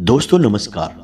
दोस्तों नमस्कार।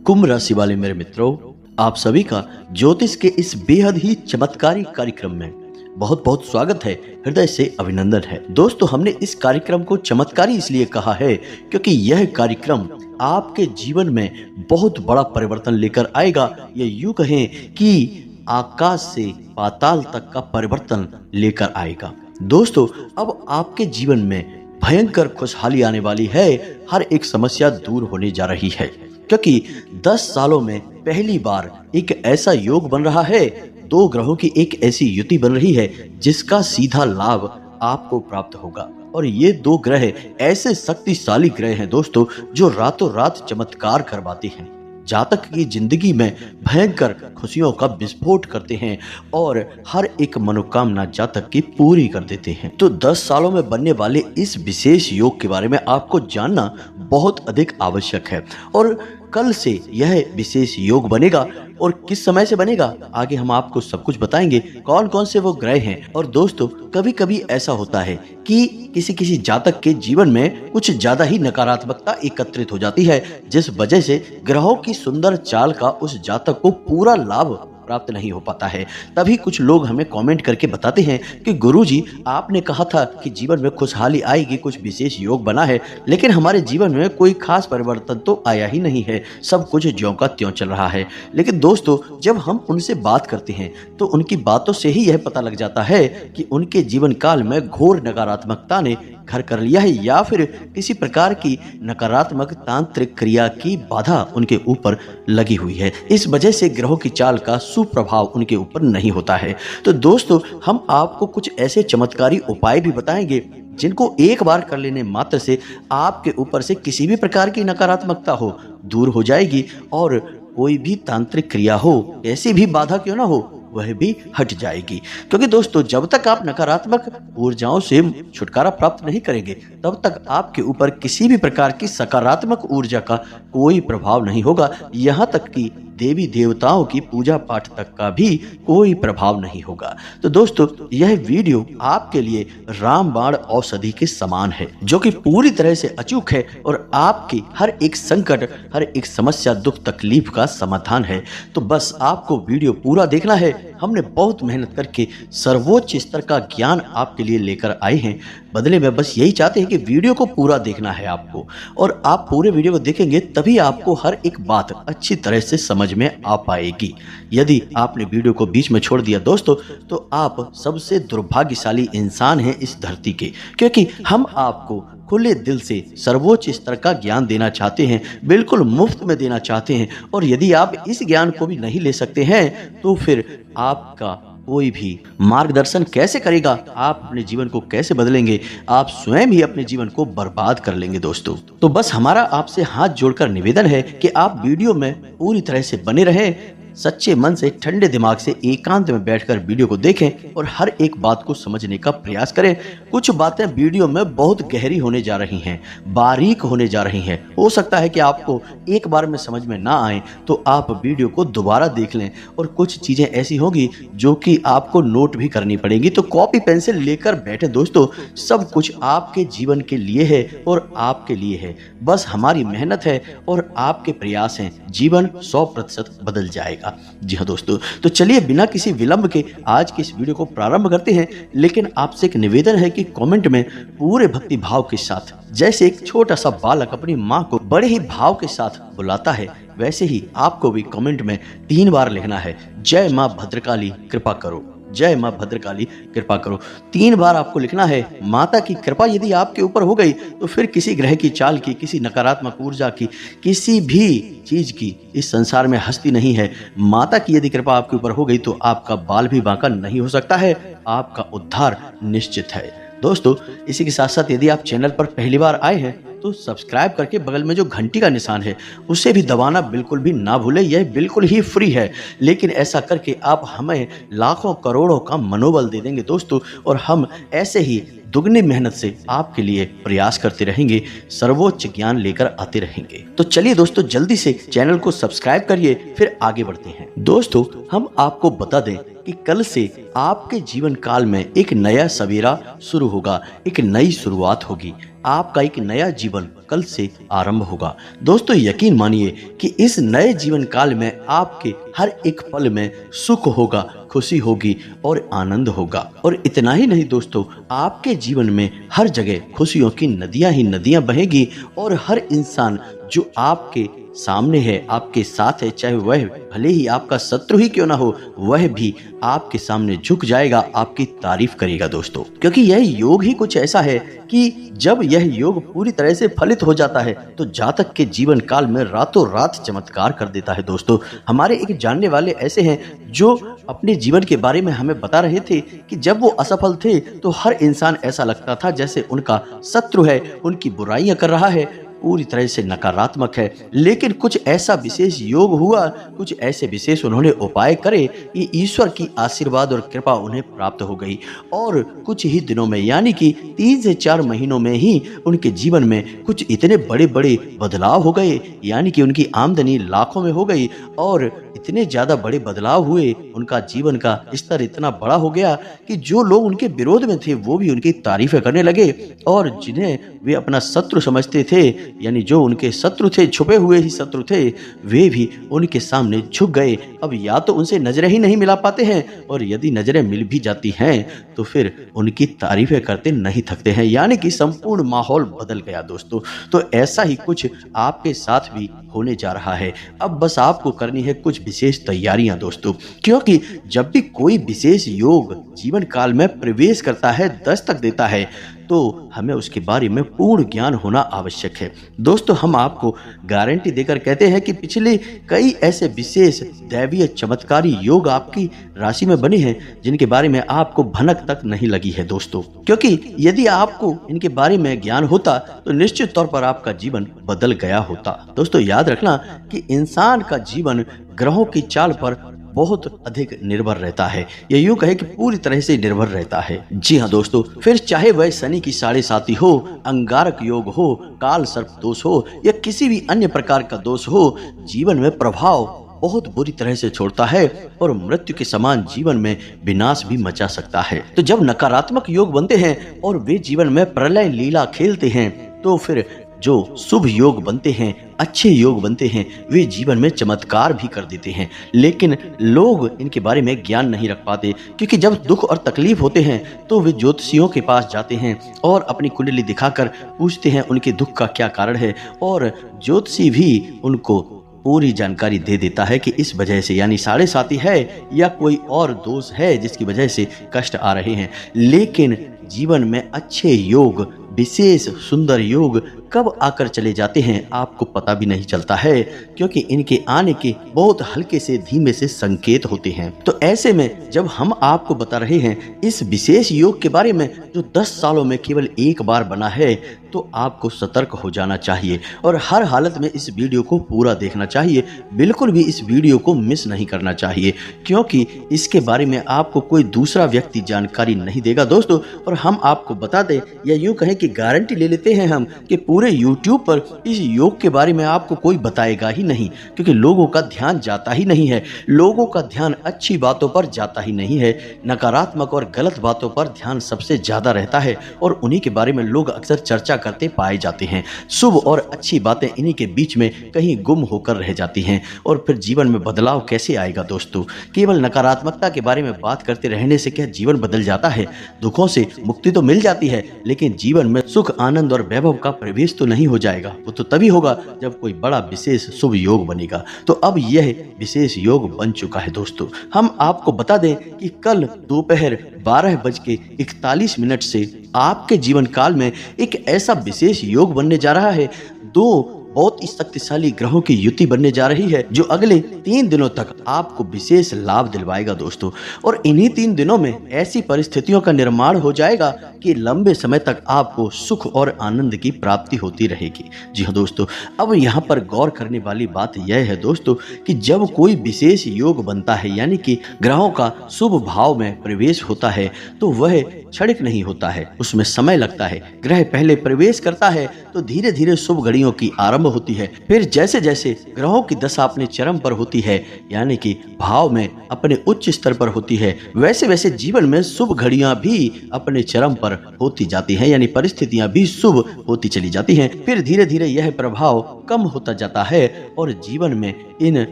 कुंभ राशि वाले मेरे मित्रों, आप सभी का ज्योतिष के इस बेहद ही चमत्कारी कार्यक्रम में बहुत बहुत स्वागत है, हृदय से अभिनंदन है। दोस्तों, हमने इस कार्यक्रम को चमत्कारी इसलिए कहा है क्योंकि यह कार्यक्रम आपके जीवन में बहुत बड़ा परिवर्तन लेकर आएगा। ये यूं कहें कि आकाश से पाताल तक का परिवर्तन लेकर आएगा। दोस्तों, अब आपके जीवन में भयंकर खुशहाली आने वाली है। हर एक समस्या दूर होने जा रही है क्योंकि 10 सालों में पहली बार एक ऐसा योग बन रहा है, दो ग्रहों की एक ऐसी युति बन रही है जिसका सीधा लाभ आपको प्राप्त होगा। और ये दो ग्रह ऐसे शक्तिशाली ग्रह हैं दोस्तों, जो रातों रात चमत्कार करवाते हैं, जातक की जिंदगी में भयंकर खुशियों का विस्फोट करते हैं और हर एक मनोकामना जातक की पूरी कर देते हैं। तो 10 सालों में बनने वाले इस विशेष योग के बारे में आपको जानना बहुत अधिक आवश्यक है। और कल से यह विशेष योग बनेगा और किस समय से बनेगा आगे हम आपको सब कुछ बताएंगे, कौन कौन से वो ग्रह हैं। और दोस्तों, कभी कभी ऐसा होता है कि किसी किसी जातक के जीवन में कुछ ज्यादा ही नकारात्मकता एकत्रित हो जाती है, जिस वजह से ग्रहों की सुंदर चाल का उस जातक को पूरा लाभ प्राप्त नहीं हो पाता है। तभी कुछ लोग हमें कमेंट करके बताते हैं कि गुरुजी, आपने कहा था कि जीवन में खुशहाली आएगी, कुछ विशेष योग बना है, लेकिन हमारे जीवन में कोई खास परिवर्तन तो आया ही नहीं है, सब कुछ ज्यों का त्यों चल रहा है। लेकिन दोस्तों, जब हम उनसे बात करते हैं तो उनकी बातों से ही यह पता लग जाता है कि उनके जीवन काल में घोर नकारात्मकता ने घर कर लिया है या फिर किसी प्रकार की नकारात्मक तांत्रिक क्रिया की बाधा उनके ऊपर लगी हुई है। इस वजह से ग्रहों की चाल का सुप्रभाव उनके ऊपर नहीं होता है। तो दोस्तों, हम आपको कुछ ऐसे चमत्कारी उपाय भी बताएंगे जिनको एक बार कर लेने मात्र से आपके ऊपर से किसी भी प्रकार की नकारात्मकता हो दूर हो जाएगी और कोई भी तांत्रिक क्रिया हो, ऐसी भी बाधा क्यों ना हो, वह भी हट जाएगी। क्योंकि दोस्तों, जब तक आप नकारात्मक ऊर्जाओं से छुटकारा प्राप्त नहीं करेंगे, तब तक आपके ऊपर किसी भी प्रकार की सकारात्मक ऊर्जा का कोई प्रभाव नहीं होगा। यहाँ तक कि देवी देवताओं की पूजा पाठ तक का भी कोई प्रभाव नहीं होगा। तो दोस्तों, यह वीडियो आपके लिए रामबाण औषधि के समान है, जो कि पूरी तरह से अचूक है और आपकी हर एक संकट, हर एक समस्या, दुख तकलीफ का समाधान है। तो बस आपको वीडियो पूरा देखना है। हमने बहुत मेहनत करके सर्वोच्च स्तर का ज्ञान आपके लिए लेकर आए हैं। बदले में बस यही चाहते हैं कि वीडियो को पूरा देखना है आपको, और आप पूरे वीडियो को देखेंगे तभी आपको हर एक बात अच्छी तरह से समझ में आ पाएगी। यदि आपने वीडियो को बीच में छोड़ दिया दोस्तों, तो आप सबसे दुर्भाग्यशाली इंसान हैं इस धरती के, क्योंकि हम आपको खुले दिल से सर्वोच्च स्तर का ज्ञान देना चाहते हैं, बिल्कुल मुफ्त में देना चाहते हैं। और यदि आप इस ज्ञान को भी नहीं ले सकते हैं तो फिर आपका कोई भी मार्गदर्शन कैसे करेगा, आप अपने जीवन को कैसे बदलेंगे, आप स्वयं ही अपने जीवन को बर्बाद कर लेंगे दोस्तों। तो बस हमारा आपसे हाथ जोड़कर निवेदन है कि आप वीडियो में पूरी तरह से बने रहें, सच्चे मन से, ठंडे दिमाग से एकांत में बैठकर वीडियो को देखें और हर एक बात को समझने का प्रयास करें। कुछ बातें वीडियो में बहुत गहरी होने जा रही हैं, बारीक होने जा रही हैं। हो सकता है कि आपको एक बार में समझ में ना आए तो आप वीडियो को दोबारा देख लें, और कुछ चीजें ऐसी होंगी जो कि आपको नोट भी करनी पड़ेगी। तो कॉपी पेंसिल लेकर बैठे दोस्तों, सब कुछ आपके जीवन के लिए है और आपके लिए है। बस हमारी मेहनत है और आपके प्रयास हैं, जीवन 100% बदल जाएगा। जी हाँ दोस्तों, तो चलिए बिना किसी विलंब के आज की इस वीडियो को प्रारंभ करते हैं। लेकिन आपसे एक निवेदन है कि कमेंट में पूरे भक्ति भाव के साथ, जैसे एक छोटा सा बालक अपनी माँ को बड़े ही भाव के साथ बुलाता है, वैसे ही आपको भी कमेंट में 3 बार लिखना है, जय माँ भद्रकाली कृपा करो, जय माँ भद्रकाली कृपा करो। 3 बार आपको लिखना है। माता की कृपा यदि आपके ऊपर हो गई तो फिर किसी ग्रह की चाल की, किसी नकारात्मक ऊर्जा की, किसी भी चीज की इस संसार में हस्ती नहीं है। माता की यदि कृपा आपके ऊपर हो गई तो आपका बाल भी बांका नहीं हो सकता है, आपका उद्धार निश्चित है। दोस्तों, इसी के साथ साथ यदि आप चैनल पर पहली बार आए हैं तो सब्सक्राइब करके बगल में जो घंटी का निशान है उसे भी दबाना बिल्कुल भी ना भूलें। यह बिल्कुल ही फ्री है, लेकिन ऐसा करके आप हमें लाखों करोड़ों का मनोबल दे देंगे दोस्तों, और हम ऐसे ही दुगनी मेहनत से आपके लिए प्रयास करते रहेंगे, सर्वोच्च ज्ञान लेकर आते रहेंगे। तो चलिए दोस्तों, जल्दी से चैनल को सब्सक्राइब करिए, फिर आगे बढ़ते हैं। दोस्तों, हम आपको बता दें कि कल से आपके जीवन काल में एक नया सवेरा शुरू होगा, एक नई शुरुआत होगी। आपका एक नया जीवन कल से आरंभ होगा। दोस्तों यकीन मानिए कि इस नए जीवन काल में आपके हर एक पल में सुख होगा, खुशी होगी और आनंद होगा। और इतना ही नहीं दोस्तों, आपके जीवन में हर जगह खुशियों की नदियां ही नदियां बहेगी और हर इंसान जो आपके सामने है, आपके साथ है, चाहे वह भले ही आपका शत्रु ही क्यों ना हो, वह भी आपके सामने झुक जाएगा, आपकी तारीफ करेगा दोस्तों। क्योंकि यह योग ही कुछ ऐसा है कि जब यह योग पूरी तरह से फलित हो जाता है तो जातक के जीवन काल में रातों रात चमत्कार कर देता है दोस्तों। हमारे एक जानने वाले ऐसे हैं जो अपने जीवन के बारे में हमें बता रहे थे कि जब वो असफल थे तो हर इंसान ऐसा लगता था जैसे उनका शत्रु है, उनकी बुराइयां कर रहा है, पूरी तरह से नकारात्मक है। लेकिन कुछ ऐसा विशेष योग हुआ, कुछ ऐसे विशेष उन्होंने उपाय करे कि ईश्वर की आशीर्वाद और कृपा उन्हें प्राप्त हो गई और कुछ ही दिनों में यानी कि 3 से 4 महीनों में ही उनके जीवन में कुछ इतने बड़े बड़े बदलाव हो गए, यानी कि उनकी आमदनी लाखों में हो गई और इतने ज्यादा बड़े बदलाव हुए, उनका जीवन का स्तर इतना बड़ा हो गया कि जो लोग उनके विरोध में थे वो भी उनकी तारीफें करने लगे और जिन्हें वे अपना शत्रु समझते थे, यानी जो उनके शत्रु थे, छुपे हुए ही शत्रु थे, वे भी उनके सामने झुक गए। अब या तो उनसे नजरें ही नहीं मिला पाते हैं और यदि नजरें मिल भी जाती हैं तो फिर उनकी तारीफें करते नहीं थकते हैं, यानी कि संपूर्ण माहौल बदल गया दोस्तों। तो ऐसा ही कुछ आपके साथ भी होने जा रहा है। अब बस आपको करनी है कुछ विशेष तैयारियां दोस्तों, क्योंकि जब भी कोई विशेष योग जीवन काल में प्रवेश करता है, दस्तक देता है, तो हमें उसके बारे में पूर्ण ज्ञान होना आवश्यक है। दोस्तों हम आपको गारंटी देकर कहते हैं कि पिछले कई ऐसे विशेष दैवीय चमत्कारी योग आपकी राशि में बने हैं जिनके बारे में आपको भनक तक नहीं लगी है दोस्तों। क्योंकि यदि आपको इनके बारे में ज्ञान होता तो निश्चित तौर पर आपका जीवन बदल गया होता। दोस्तों याद रखना कि इंसान का जीवन ग्रहों की चाल पर बहुत अधिक निर्भर रहता है, या यूं कहे कि पूरी तरह से निर्भर रहता है। जी हाँ दोस्तों, फिर चाहे वह शनि की 7.5 हो, अंगारक योग हो, काल सर्प दोष हो या किसी भी अन्य प्रकार का दोष हो, जीवन में प्रभाव बहुत बुरी तरह से छोड़ता है और मृत्यु के समान जीवन में विनाश भी मचा सकता है। तो जब नकारात्मक योग बनते हैं और वे जीवन में प्रलय लीला खेलते हैं तो फिर जो शुभ योग बनते हैं, अच्छे योग बनते हैं, वे जीवन में चमत्कार भी कर देते हैं। लेकिन लोग इनके बारे में ज्ञान नहीं रख पाते, क्योंकि जब दुख और तकलीफ होते हैं तो वे ज्योतिषियों के पास जाते हैं और अपनी कुंडली दिखाकर पूछते हैं उनके दुख का क्या कारण है, और ज्योतिषी भी उनको पूरी जानकारी दे देता है कि इस वजह से, यानी 7.5 है या कोई और दोष है जिसकी वजह से कष्ट आ रहे हैं। लेकिन जीवन में अच्छे योग, विशेष सुंदर योग कब आकर चले जाते हैं आपको पता भी नहीं चलता है, क्योंकि इनके आने के बहुत हल्के से धीमे से संकेत होते हैं। तो ऐसे में जब हम आपको बता रहे हैं इस विशेष योग के बारे में जो 10 सालों में केवल एक बार बना है, तो आपको सतर्क हो जाना चाहिए और हर हालत में इस वीडियो को पूरा देखना चाहिए। बिल्कुल भी इस वीडियो को मिस नहीं करना चाहिए, क्योंकि इसके बारे में आपको कोई दूसरा व्यक्ति जानकारी नहीं देगा दोस्तों। और हम आपको बता दें, या यूं कहें कि गारंटी ले लेते हैं हम कि पूरे YouTube पर इस योग के बारे में आपको कोई बताएगा ही नहीं, क्योंकि लोगों का ध्यान जाता ही नहीं है। लोगों का ध्यान अच्छी बातों पर जाता ही नहीं है, नकारात्मक और गलत बातों पर ध्यान सबसे ज्यादा रहता है और उन्हीं के बारे में लोग अक्सर चर्चा करते पाए जाते हैं। शुभ और अच्छी बातें इन्हीं के बीच में कहीं गुम होकर रह जाती हैं। और फिर जीवन में बदलाव कैसे आएगा दोस्तों? केवल नकारात्मकता के बारे में बात करते रहने से क्या जीवन बदल जाता है? दुखों से मुक्ति तो मिल जाती है, लेकिन जीवन में सुख, आनंद और वैभव का प्रवेश तो नहीं हो जाएगा। वो तो तभी होगा जब कोई बड़ा विशेष शुभ योग बनेगा। तो अब यह विशेष योग बन चुका है दोस्तों। हम आपको बता दें कि कल दोपहर 12:41 से आपके जीवन काल में एक ऐसा विशेष योग बनने जा रहा है। 2 बहुत ही शक्तिशाली ग्रहों की युति बनने जा रही है जो अगले 3 दिनों तक आपको विशेष लाभ दिलवाएगा दोस्तों। और इन्हीं 3 दिनों में ऐसी परिस्थितियों का निर्माण हो जाएगा कि लंबे समय तक आपको सुख और आनंद की प्राप्ति होती रहेगी। जी हाँ दोस्तों, अब यहाँ पर गौर करने वाली बात यह है दोस्तों कि जब कोई विशेष योग बनता है, यानी कि ग्रहों का शुभ भाव में प्रवेश होता है, तो वह क्षणिक नहीं होता है, उसमें समय लगता है। ग्रह पहले प्रवेश करता है तो धीरे धीरे शुभ घड़ियों की आरंभ प्रारंभ होती है। फिर जैसे जैसे ग्रहों की दशा अपने चरम पर होती है, यानी कि भाव में अपने उच्च स्तर पर होती है, वैसे वैसे जीवन में शुभ घड़ियां भी अपने चरम पर होती जाती हैं, यानी परिस्थितियां भी शुभ होती चली जाती हैं। फिर धीरे धीरे यह प्रभाव कम होता जाता है और जीवन में इन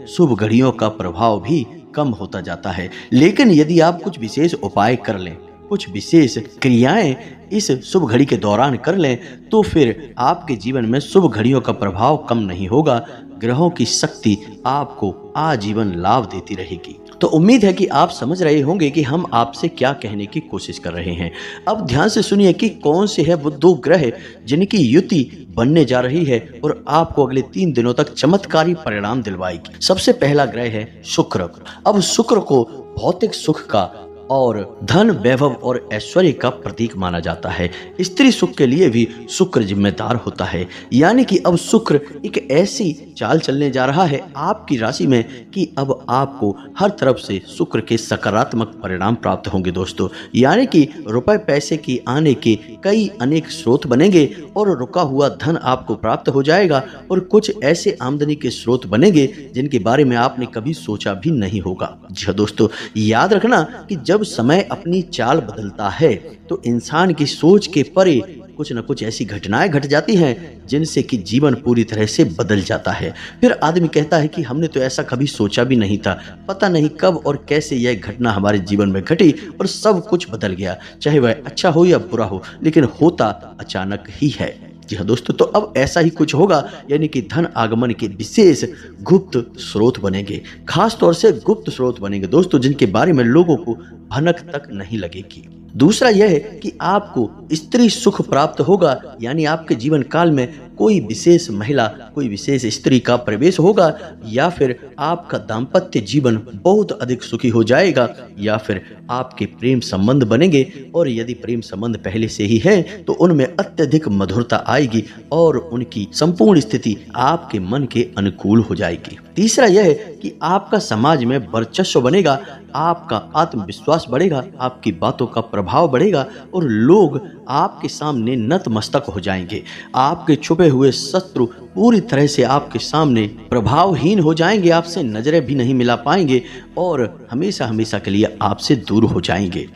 शुभ घड़ियों का प्रभाव भी कम होता जाता है। लेकिन यदि आप कुछ विशेष उपाय कर लें, कुछ विशेष क्रियाएं इस शुभ घड़ी के दौरान कर लें, तो फिर आपके जीवन में शुभ घड़ियों का प्रभाव कम नहीं होगा। ग्रहों की शक्ति आपको आजीवन लाभ देती रहेगी। तो उम्मीद है कि आप समझ रहे होंगे कि हम आपसे क्या कहने की कोशिश कर रहे हैं। अब ध्यान से सुनिए कि कौन से है वो 2 ग्रह जिनकी युति बनने जा रही है और आपको अगले 3 दिनों तक चमत्कारी परिणाम दिलवाएगी। सबसे पहला ग्रह है शुक्र। अब शुक्र को भौतिक सुख का और धन, वैभव और ऐश्वर्य का प्रतीक माना जाता है। स्त्री सुख के लिए भी शुक्र जिम्मेदार होता है, यानी कि अब शुक्र एक ऐसी चाल चलने जा रहा है आपकी राशि में कि अब आपको हर तरफ से शुक्र के सकारात्मक परिणाम प्राप्त होंगे दोस्तों। यानी कि रुपए पैसे की आने के कई अनेक स्रोत बनेंगे और रुका हुआ धन आपको प्राप्त हो जाएगा और कुछ ऐसे आमदनी के स्रोत बनेंगे जिनके बारे में आपने कभी सोचा भी नहीं होगा। जी हाँ दोस्तों, याद रखना कि जब समय अपनी चाल बदलता है तो इंसान की सोच के परे कुछ न कुछ ऐसी घटनाएं घट जाती हैं जिनसे कि जीवन पूरी तरह से बदल जाता है। फिर आदमी कहता है कि हमने तो ऐसा कभी सोचा भी नहीं था, पता नहीं कब और कैसे यह घटना हमारे जीवन में घटी और सब कुछ बदल गया। चाहे वह अच्छा हो या बुरा हो, लेकिन होता अचानक ही है। जी हाँ दोस्तों, तो अब ऐसा ही कुछ होगा, यानी कि धन आगमन के विशेष गुप्त स्रोत बनेंगे, खास तौर से गुप्त स्रोत बनेंगे दोस्तों, जिनके बारे में लोगों को भनक तक नहीं लगेगी। दूसरा यह है कि आपको स्त्री सुख प्राप्त होगा, यानी आपके जीवन काल में कोई विशेष महिला, कोई विशेष स्त्री का प्रवेश होगा, या फिर आपका दाम्पत्य जीवन बहुत अधिक सुखी हो जाएगा, या फिर आपके प्रेम संबंध बनेंगे और यदि प्रेम संबंध पहले से ही है तो उनमें अत्यधिक मधुरता आएगी और उनकी संपूर्ण स्थिति आपके मन के अनुकूल हो जाएगी। तीसरा यह है कि आपका समाज में वर्चस्व बनेगा, आपका आत्मविश्वास बढ़ेगा, आपकी बातों का प्रभाव बढ़ेगा और लोग आपके सामने नतमस्तक हो जाएंगे। आपके छुपे हुए शत्रु पूरी तरह से आपके सामने प्रभावहीन हो जाएंगे, आपसे नजरें भी नहीं मिला पाएंगे और हमेशा हमेशा के लिए आपसे दूर हो जाएंगे।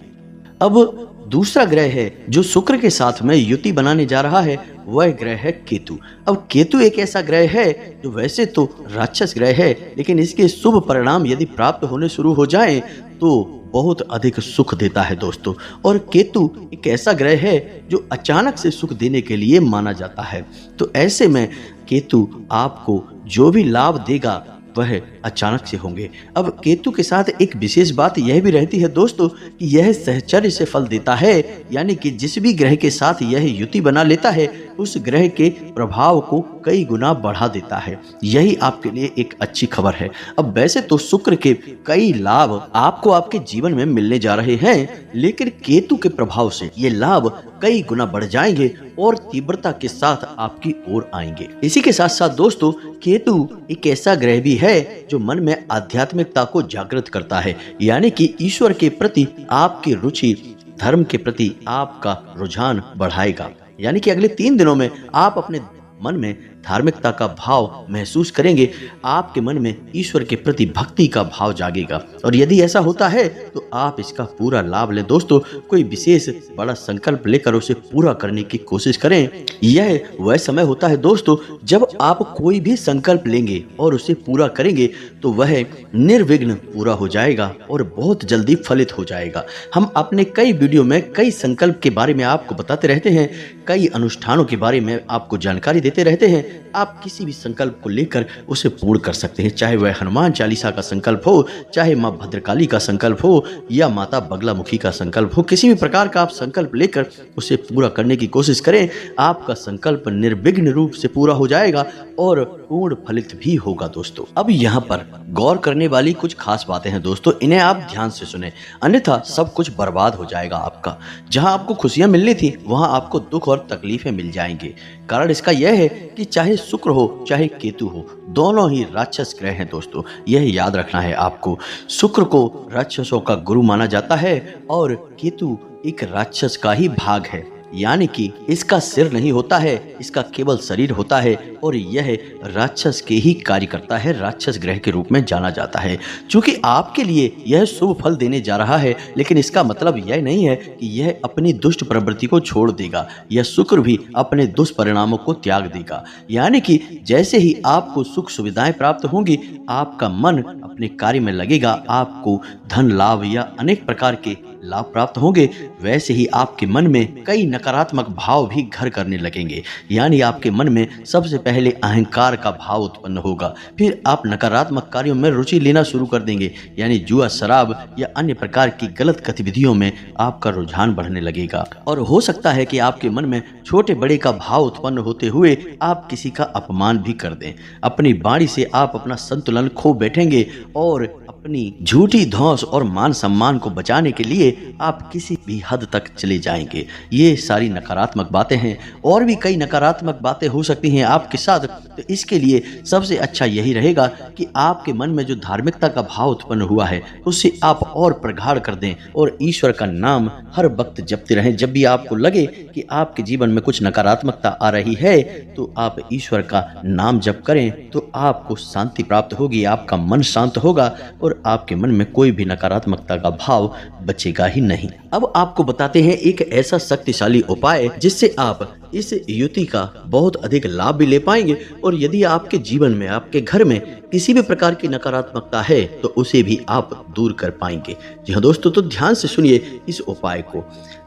अब दूसरा ग्रह है जो शुक्र के साथ में युति बनाने जा रहा है, वह ग्रह है केतु। अब केतु एक ऐसा ग्रह है जो वैसे तो राक्षस ग्रह है, लेकिन इसके शुभ परिणाम यदि प्राप्त होने शुरू हो जाएं तो बहुत अधिक सुख देता है दोस्तों। और केतु एक ऐसा ग्रह है जो अचानक से सुख देने के लिए माना जाता है। तो ऐसे में केतु आपको जो भी लाभ देगा वह अचानक से होंगे। अब केतु के साथ एक विशेष बात यह भी रहती है दोस्तों कि यह सहचर्य से फल देता है, यानी कि जिस भी ग्रह के साथ यह युति बना लेता है उस ग्रह के प्रभाव को कई गुना बढ़ा देता है। यही आपके लिए एक अच्छी खबर है। अब वैसे तो शुक्र के कई लाभ आपको आपके जीवन में मिलने जा रहे हैं, लेकिन केतु के प्रभाव से ये लाभ कई गुना बढ़ जाएंगे और तीव्रता के साथ आपकी ओर आएंगे। इसी के साथ साथ दोस्तों, केतु एक ऐसा ग्रह भी है जो मन में आध्यात्मिकता को जागृत करता है, यानी कि ईश्वर के प्रति आपकी रुचि, धर्म के प्रति आपका रुझान बढ़ाएगा। यानी कि अगले 3 दिनों में आप अपने मन में धार्मिकता का भाव महसूस करेंगे, आपके मन में ईश्वर के प्रति भक्ति का भाव जागेगा। और यदि ऐसा होता है तो आप इसका पूरा लाभ लें दोस्तों। कोई विशेष बड़ा संकल्प लेकर उसे पूरा करने की कोशिश करें। यह वह समय होता है दोस्तों जब आप कोई भी संकल्प लेंगे और उसे पूरा करेंगे तो वह निर्विघ्न पूरा हो जाएगा और बहुत जल्दी फलित हो जाएगा। हम अपने कई वीडियो में कई संकल्प के बारे में आपको बताते रहते हैं, कई अनुष्ठानों के बारे में आपको जानकारी देते रहते हैं। आप किसी भी संकल्प को लेकर उसे पूर्ण कर सकते हैं, चाहे वह हनुमान चालीसा का संकल्प हो, चाहे माँ भद्रकाली का संकल्प हो या माता बगलामुखी का संकल्प हो। किसी भी प्रकार का आप संकल्प लेकर उसे पूरा करने की कोशिश करें, आपका संकल्प निर्विघ्न रूप से पूरा हो जाएगा और पूर्ण फलित भी होगा दोस्तों। अब यहाँ पर गौर करने वाली कुछ खास बातें हैं दोस्तों, इन्हें आप ध्यान से सुने, अन्यथा सब कुछ बर्बाद हो जाएगा आपका। जहां आपको खुशियां मिलनी थी वहां आपको दुख और तकलीफें मिल जाएंगे। कारण इसका यह है कि चाहे शुक्र हो चाहे केतु हो, दोनों ही राक्षस ग्रह हैं दोस्तों। यह याद रखना है आपको। शुक्र को राक्षसों का गुरु माना जाता है और केतु एक राक्षस का ही भाग है। यानी कि इसका सिर नहीं होता है, इसका केवल शरीर होता है और यह राक्षस के ही कार्य करता है, राक्षस ग्रह के रूप में जाना जाता है। चूंकि आपके लिए यह शुभ फल देने जा रहा है, लेकिन इसका मतलब यह नहीं है कि यह अपनी दुष्ट प्रवृत्ति को छोड़ देगा। यह शुक्र भी अपने दुष्परिणामों को त्याग देगा। यानी कि जैसे ही आपको सुख सुविधाएं प्राप्त होंगी, आपका मन अपने कार्य में लगेगा, आपको धन लाभ या अनेक प्रकार के लाभ प्राप्त होंगे, वैसे ही आपके मन में कई नकारात्मक भाव भी घर करने लगेंगे। यानी आपके मन में सबसे पहले अहंकार का भाव उत्पन्न होगा, फिर आप नकारात्मक कार्यों में रुचि लेना शुरू कर देंगे, यानी जुआ, शराब या अन्य प्रकार की गलत गतिविधियों में आपका रुझान बढ़ने लगेगा। और हो सकता है कि आपके मन में छोटे बड़े का भाव उत्पन्न होते हुए आप किसी का अपमान भी कर दें। अपनी वाणी से आप अपना संतुलन खो बैठेंगे और अपनी झूठी धौंस और मान सम्मान को बचाने के लिए आप किसी भी हद तक चले जाएंगे। ये सारी नकारात्मक बातें हैं, और भी कई नकारात्मक बातें हो सकती हैं आपके साथ। तो इसके लिए सबसे अच्छा यही रहेगा कि आपके मन में जो धार्मिकता का भाव उत्पन्न हुआ है उसे आप और प्रगाढ़ कर दें और ईश्वर का नाम हर वक्त जपते रहें। जब भी आपको लगे कि आपके जीवन में कुछ नकारात्मकता आ रही है तो आप ईश्वर का नाम जप करें, तो आपको शांति प्राप्त होगी, आपका मन शांत होगा और आपके मन में कोई भी नकारात्मकता का भाव बचेगा ही नहीं। अब आपको बताते हैं एक ऐसा शक्तिशाली उपाय जिससे आप इस युति का बहुत अधिक लाभ भी ले पाएंगे, और यदि आपके जीवन में, आपके घर में किसी भी प्रकार की नकारात्मकता है तो उसे भी आप दूर कर पाएंगे। जी हाँ दोस्तों, तो ध्यान से सुनिए इस उपाय को।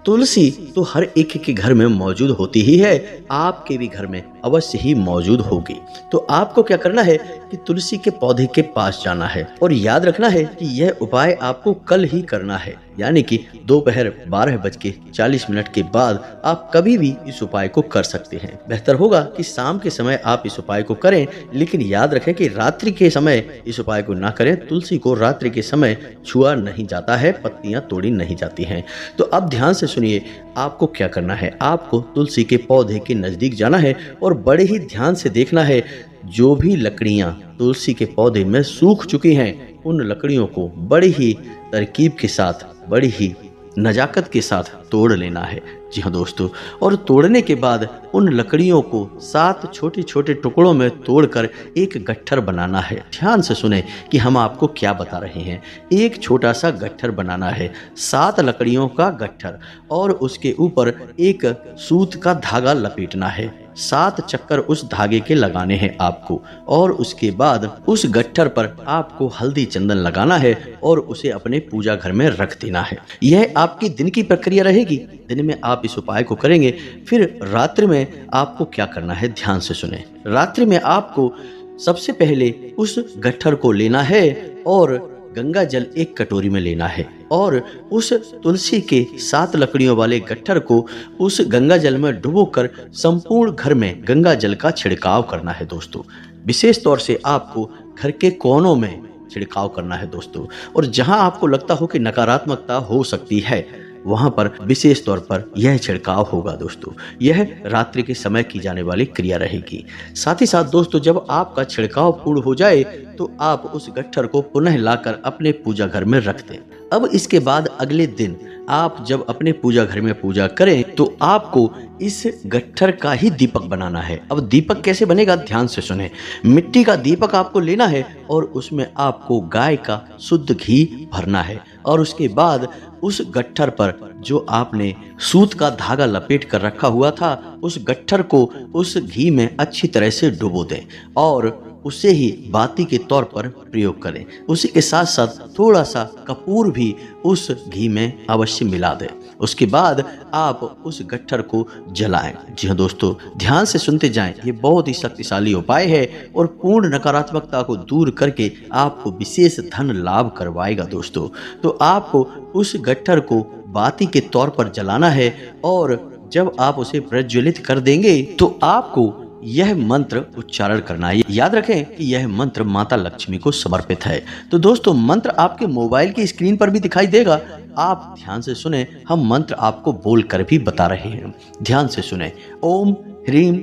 तुलसी तो हर एक के घर में मौजूद होती ही है, आपके भी घर में अवश्य ही मौजूद होगी। तो आपको क्या करना है कि तुलसी के पौधे के पास जाना है और याद रखना है कि यह उपाय आपको कल ही करना है, यानी कि दोपहर 12:40 के बाद आप कभी भी इस उपाय को कर सकते हैं। बेहतर होगा कि शाम के समय आप इस उपाय को करें, लेकिन याद रखें कि रात्रि के समय इस उपाय को ना करें। तुलसी को रात्रि के समय छुआ नहीं जाता है, पत्तियां तोड़ी नहीं जाती हैं। तो अब ध्यान से सुनिए, आपको क्या करना है। आपको तुलसी के पौधे के नजदीक जाना है और बड़े ही ध्यान से देखना है, जो भी लकड़ियां तुलसी के पौधे में सूख चुकी हैं उन लकड़ियों को बड़ी ही तरकीब के साथ, बड़ी ही नजाकत के साथ तोड़ लेना है। जी हाँ दोस्तों, और तोड़ने के बाद उन लकड़ियों को 7 छोटे छोटे टुकड़ों में तोड़कर एक गट्ठर बनाना है। ध्यान से सुने कि हम आपको क्या बता रहे हैं। एक छोटा सा गट्ठर बनाना है, 7 लकड़ियों का गट्ठर, और उसके ऊपर एक सूत का धागा लपेटना है। 7 चक्कर उस धागे के लगाने हैं आपको, और उसके बाद उस गट्ठर पर आपको हल्दी चंदन लगाना है और उसे अपने पूजा घर में रख देना है। यह आपकी दिन की प्रक्रिया रहेगी। दिन में आप इस उपाय को करेंगे। फिर रात्रि में आपको क्या करना है, ध्यान से सुने। रात्रि में आपको सबसे पहले उस गट्ठर को लेना है और गंगा जल एक कटोरी में लेना है, और उस तुलसी के 7 लकड़ियों वाले गट्ठर को उस गंगा जल में डुबोकर संपूर्ण घर में गंगा जल का छिड़काव करना है दोस्तों। विशेष तौर से आपको घर के कोनों में छिड़काव करना है दोस्तों, और जहां आपको लगता हो कि नकारात्मकता हो सकती है वहां पर विशेष तौर पर यह छिड़काव होगा दोस्तों। यह रात्रि के समय की जाने वाली क्रिया रहेगी। साथ ही साथ दोस्तों, जब आपका छिड़काव पूर्ण हो जाए तो आप उस गट्ठर को पुनः लाकर अपने पूजा घर में रख दें। अब इसके बाद अगले दिन आप जब अपने पूजा घर में पूजा करें तो आपको इस गट्ठर का ही दीपक बनाना है। अब दीपक कैसे बनेगा, ध्यान से सुने। मिट्टी का दीपक आपको लेना है और उसमें आपको गाय का शुद्ध घी भरना है, और उसके बाद उस गट्ठर पर जो आपने सूत का धागा लपेट कर रखा हुआ था उस गट्ठर को उस घी में अच्छी तरह से डुबो दें और उसे ही बाती के तौर पर प्रयोग करें। उसी के साथ साथ थोड़ा सा कपूर भी उस घी में अवश्य मिला दें। उसके बाद आप उस गट्ठर को जलाएं। जी हाँ दोस्तों, ध्यान से सुनते जाएं। ये बहुत ही शक्तिशाली उपाय है और पूर्ण नकारात्मकता को दूर करके आपको विशेष धन लाभ करवाएगा दोस्तों। तो आपको उस गट्ठर को बाती के तौर पर जलाना है, और जब आप उसे प्रज्वलित कर देंगे तो आपको यह मंत्र उच्चारण करना है। याद रखें कि यह मंत्र माता लक्ष्मी को समर्पित है। तो दोस्तों, मंत्र आपके मोबाइल की स्क्रीन पर भी दिखाई देगा। आप ध्यान से सुने, हम मंत्र आपको बोलकर भी बता रहे हैं। ध्यान से सुने। ओम ह्रीम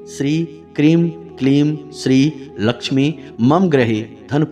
श्री क्रीम क्लीम श्री लक्ष्मी मम ग्रहे धन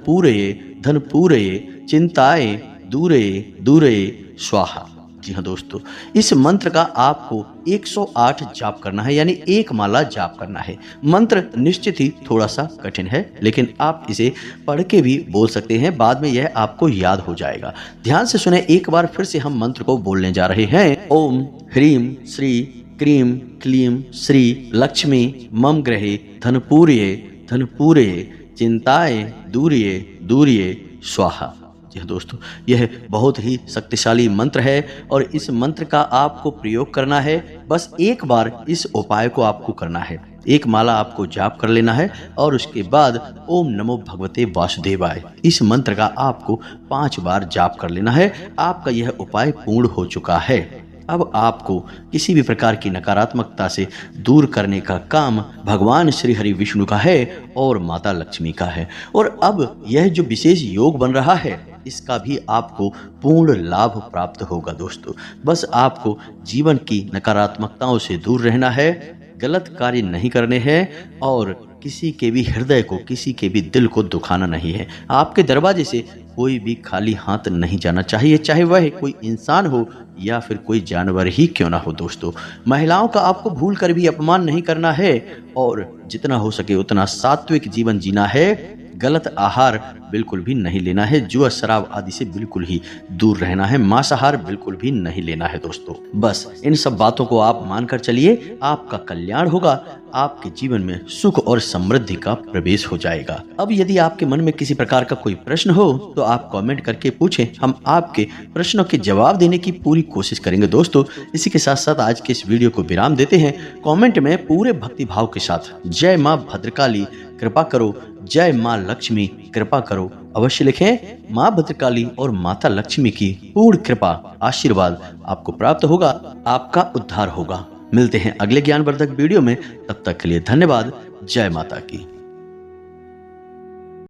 पूरये चिंताए दूरे दूरे स्वाहा। जी हाँ दोस्तों, इस मंत्र का आपको 108 जाप करना है, यानी एक माला जाप करना है। मंत्र निश्चित ही थोड़ा सा कठिन है, लेकिन आप इसे पढ़ के भी बोल सकते हैं, बाद में यह आपको याद हो जाएगा। ध्यान से सुने, एक बार फिर से हम मंत्र को बोलने जा रहे हैं। ओम ह्रीम श्री क्रीम क्लीम श्री लक्ष्मी मम ग्रहे धनपूर्ये धनपूर्ये चिंताए दूर्ये दूर्ये स्वाहा। जी हाँ दोस्तों, यह बहुत ही शक्तिशाली मंत्र है और इस मंत्र का आपको प्रयोग करना है। बस एक बार इस उपाय को आपको करना है। एक माला आपको जाप कर लेना है और उसके बाद ओम नमो भगवते वासुदेवाय इस मंत्र का आपको 5 बार जाप कर लेना है। आपका यह उपाय पूर्ण हो चुका है। अब आपको किसी भी प्रकार की नकारात्मकता से दूर करने का काम भगवान श्री हरि विष्णु का है और माता लक्ष्मी का है। और अब यह जो विशेष योग बन रहा है, इसका भी आपको पूर्ण लाभ प्राप्त होगा दोस्तों। बस आपको जीवन की नकारात्मकताओं से दूर रहना है, गलत कार्य नहीं करने हैं और किसी के भी हृदय को, किसी के भी दिल को दुखाना नहीं है। आपके दरवाजे से कोई भी खाली हाथ नहीं जाना चाहिए, चाहे वह कोई इंसान हो या फिर कोई जानवर ही क्यों ना हो दोस्तों। महिलाओं का आपको भूल कर भी अपमान नहीं करना है और जितना हो सके उतना सात्विक जीवन जीना है। गलत आहार बिल्कुल भी नहीं लेना है, जुआ शराब आदि से बिल्कुल ही दूर रहना है, मांसाहार बिल्कुल भी नहीं लेना है दोस्तों। बस इन सब बातों को आप मानकर चलिए, आपका कल्याण होगा, आपके जीवन में सुख और समृद्धि का प्रवेश हो जाएगा। अब यदि आपके मन में किसी प्रकार का कोई प्रश्न हो तो आप कमेंट करके पूछें, हम आपके प्रश्नों के जवाब देने की पूरी कोशिश करेंगे दोस्तों। इसी के साथ साथ आज के इस वीडियो को विराम देते हैं। कमेंट में पूरे भक्ति भाव के साथ जय माँ भद्रकाली कृपा करो, जय माँ लक्ष्मी कृपा करो अवश्य लिखें। माँ भद्रकाली और माता लक्ष्मी की पूर्ण कृपा आशीर्वाद आपको प्राप्त होगा, आपका उद्धार होगा। मिलते हैं अगले ज्ञानवर्धक वीडियो में, तब तक के लिए धन्यवाद। जय माता की।